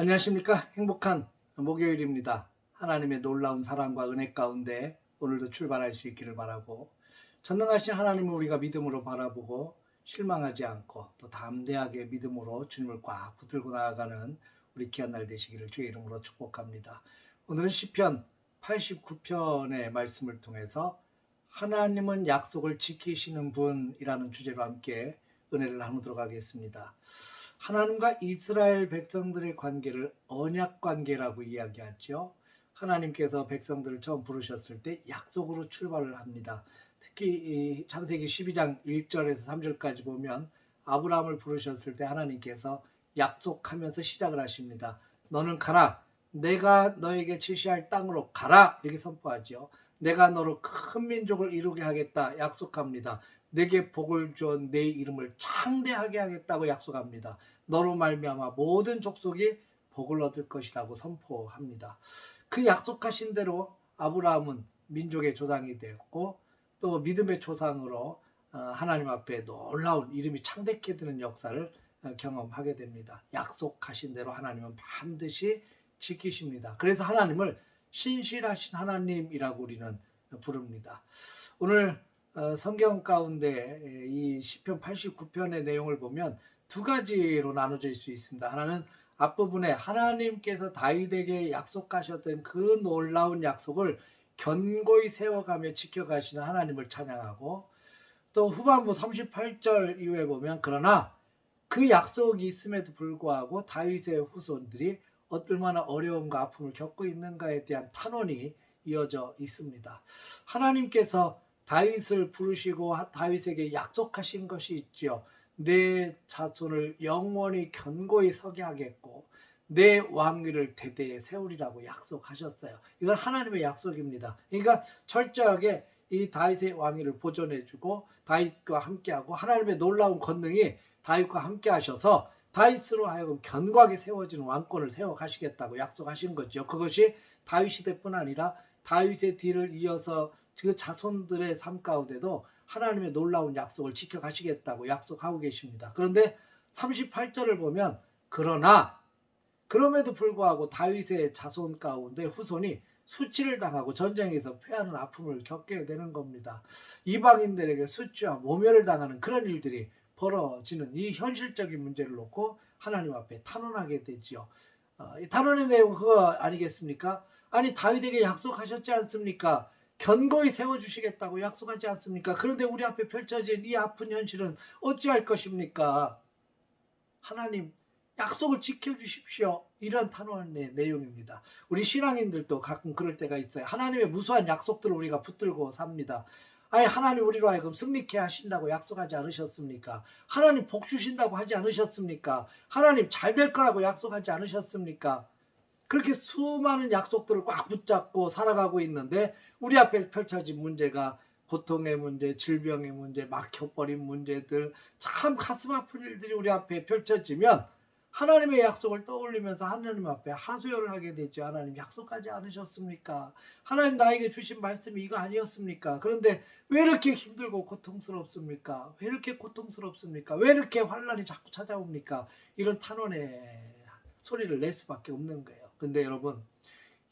안녕하십니까. 행복한 목요일입니다. 하나님의 놀라운 사랑과 은혜 가운데 오늘도 출발할 수 있기를 바라고, 전능하신 하나님을 우리가 믿음으로 바라보고 실망하지 않고 또 담대하게 믿음으로 주님을 꽉 붙들고 나아가는 우리 귀한 날 되시기를 주의 이름으로 축복합니다. 오늘은 시편 89편의 말씀을 통해서 하나님은 약속을 지키시는 분이라는 주제로 함께 은혜를 나누도록 하겠습니다. 하나님과 이스라엘 백성들의 관계를 언약 관계라고 이야기하죠. 하나님께서 백성들을 처음 부르셨을 때 약속으로 출발을 합니다. 특히 창세기 12장 1절에서 3절까지 보면 아브라함을 부르셨을 때 하나님께서 약속하면서 시작을 하십니다. 너는 가라. 내가 너에게 지시할 땅으로 가라. 이렇게 선포하죠. 내가 너로 큰 민족을 이루게 하겠다. 약속합니다. 내게 복을 주어 내 이름을 창대하게 하겠다고 약속합니다. 너로 말미암아 모든 족속이 복을 얻을 것이라고 선포합니다. 그 약속하신 대로 아브라함은 민족의 조상이 되었고 또 믿음의 조상으로 하나님 앞에 놀라운 이름이 창대케 되는 역사를 경험하게 됩니다. 약속하신 대로 하나님은 반드시 지키십니다. 그래서 하나님을 신실하신 하나님이라고 우리는 부릅니다. 오늘 성경 가운데 이 시편 89편의 내용을 보면 두 가지로 나눠질 수 있습니다. 하나는 앞부분에 하나님께서 다윗에게 약속하셨던 그 놀라운 약속을 견고히 세워가며 지켜가시는 하나님을 찬양하고, 또 후반부 38절 이후에 보면 그러나 그 약속이 있음에도 불구하고 다윗의 후손들이 얼마나 어려움과 아픔을 겪고 있는가에 대한 탄원이 이어져 있습니다. 하나님께서 다윗을 부르시고 다윗에게 약속하신 것이 있지요. 내 자손을 영원히 견고히 서게 하겠고 내 왕위를 대대에 세우리라고 약속하셨어요. 이건 하나님의 약속입니다. 그러니까 철저하게 이 다윗의 왕위를 보존해주고 다윗과 함께하고 하나님의 놀라운 권능이 다윗과 함께 하셔서 다윗으로 하여금 견고하게 세워지는 왕권을 세워가시겠다고 약속하신 거죠. 그것이 다윗 시대뿐 아니라 다윗의 뒤를 이어서 그 자손들의 삶 가운데도 하나님의 놀라운 약속을 지켜가시겠다고 약속하고 계십니다. 그런데 38절을 보면 그러나 그럼에도 불구하고 다윗의 자손 가운데 후손이 수치를 당하고 전쟁에서 패하는 아픔을 겪게 되는 겁니다. 이방인들에게 수치와 모멸을 당하는 그런 일들이 벌어지는 이 현실적인 문제를 놓고 하나님 앞에 탄원하게 되지요. 이 탄원의 내용은 그거 아니겠습니까? 아니 다윗에게 약속하셨지 않습니까? 견고히 세워주시겠다고 약속하지 않습니까? 그런데 우리 앞에 펼쳐진 이 아픈 현실은 어찌할 것입니까? 하나님 약속을 지켜주십시오. 이런 탄원의 내용입니다. 우리 신앙인들도 가끔 그럴 때가 있어요. 하나님의 무수한 약속들을 우리가 붙들고 삽니다. 아니 하나님 우리로 하여금 승리케 하신다고 약속하지 않으셨습니까? 하나님 복 주신다고 하지 않으셨습니까? 하나님 잘 될 거라고 약속하지 않으셨습니까? 그렇게 수많은 약속들을 꽉 붙잡고 살아가고 있는데 우리 앞에 펼쳐진 문제가 고통의 문제, 질병의 문제, 막혀버린 문제들, 참 가슴 아픈 일들이 우리 앞에 펼쳐지면 하나님의 약속을 떠올리면서 하나님 앞에 하소연을 하게 되죠. 하나님 약속하지 않으셨습니까? 하나님 나에게 주신 말씀이 이거 아니었습니까? 그런데 왜 이렇게 힘들고 고통스럽습니까? 왜 이렇게 고통스럽습니까? 왜 이렇게 환난이 자꾸 찾아옵니까? 이런 탄원의 소리를 낼 수밖에 없는 거예요. 근데 여러분,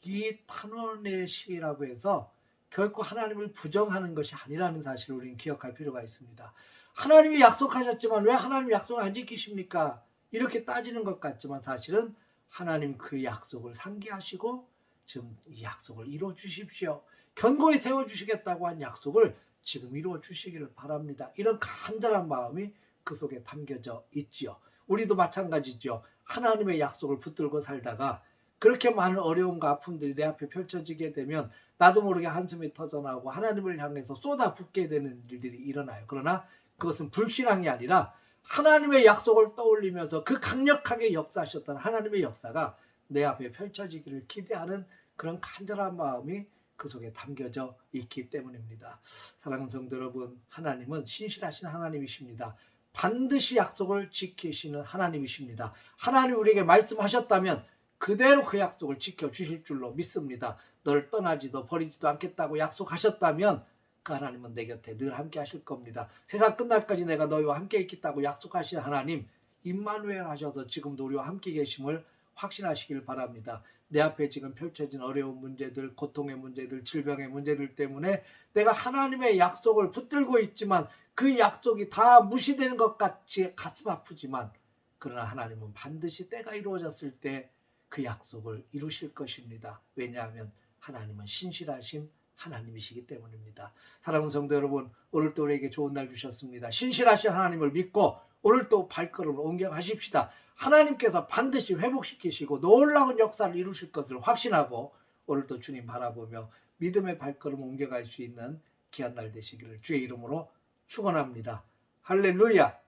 이 탄원의 시라고 해서 결코 하나님을 부정하는 것이 아니라는 사실을 우리는 기억할 필요가 있습니다. 하나님이 약속하셨지만 왜 하나님 약속을 안 지키십니까? 이렇게 따지는 것 같지만 사실은 하나님 그 약속을 상기하시고 지금 이 약속을 이루어 주십시오. 견고히 세워주시겠다고 한 약속을 지금 이루어 주시기를 바랍니다. 이런 간절한 마음이 그 속에 담겨져 있지요. 우리도 마찬가지죠. 하나님의 약속을 붙들고 살다가 그렇게 많은 어려움과 아픔들이 내 앞에 펼쳐지게 되면 나도 모르게 한숨이 터져나오고 하나님을 향해서 쏟아붓게 되는 일들이 일어나요. 그러나 그것은 불신앙이 아니라 하나님의 약속을 떠올리면서 그 강력하게 역사하셨던 하나님의 역사가 내 앞에 펼쳐지기를 기대하는 그런 간절한 마음이 그 속에 담겨져 있기 때문입니다. 사랑하는 성도 여러분, 하나님은 신실하신 하나님이십니다. 반드시 약속을 지키시는 하나님이십니다. 하나님 우리에게 말씀하셨다면 그대로 그 약속을 지켜주실 줄로 믿습니다. 너를 떠나지도 버리지도 않겠다고 약속하셨다면 그 하나님은 내 곁에 늘 함께 하실 겁니다. 세상 끝날까지 내가 너희와 함께 있겠다고 약속하신 하나님 임마누엘 하셔서 지금도 우리와 함께 계심을 확신하시길 바랍니다. 내 앞에 지금 펼쳐진 어려운 문제들, 고통의 문제들, 질병의 문제들 때문에 내가 하나님의 약속을 붙들고 있지만 그 약속이 다 무시되는 것 같이 가슴 아프지만 그러나 하나님은 반드시 때가 이루어졌을 때 그 약속을 이루실 것입니다. 왜냐하면 하나님은 신실하신 하나님이시기 때문입니다. 사랑하는 성도 여러분, 오늘 또 우리에게 좋은 날 주셨습니다. 신실하신 하나님을 믿고 오늘 또 발걸음을 옮겨가십시다. 하나님께서 반드시 회복시키시고 놀라운 역사를 이루실 것을 확신하고 오늘도 주님 바라보며 믿음의 발걸음을 옮겨갈 수 있는 귀한 날 되시기를 주의 이름으로 축원합니다. 할렐루야.